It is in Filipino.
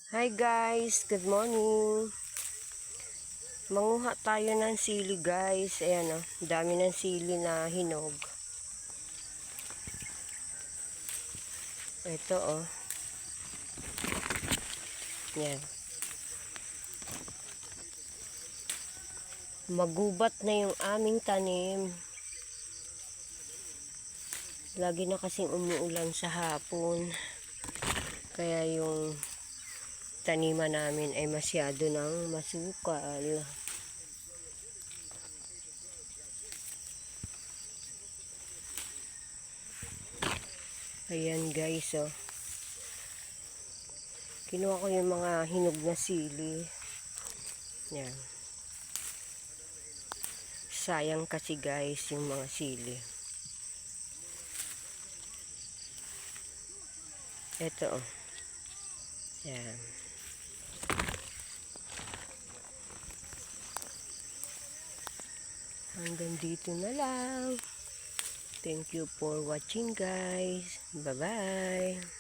Hi guys, good morning. Manguha tayo ng sili guys. Ayan dami ng sili na hinog. Ito Yan. Magubat na yung aming tanim. Lagi na kasing umuulan sa hapon. Kaya yung taniman namin ay masyado ng masukal. Ayan guys kinuha ko yung mga hinog na sili. Yan. Sayang kasi guys yung mga sili. Ito Yan. Hanggang dito na lang. Thank you for watching guys. Bye bye.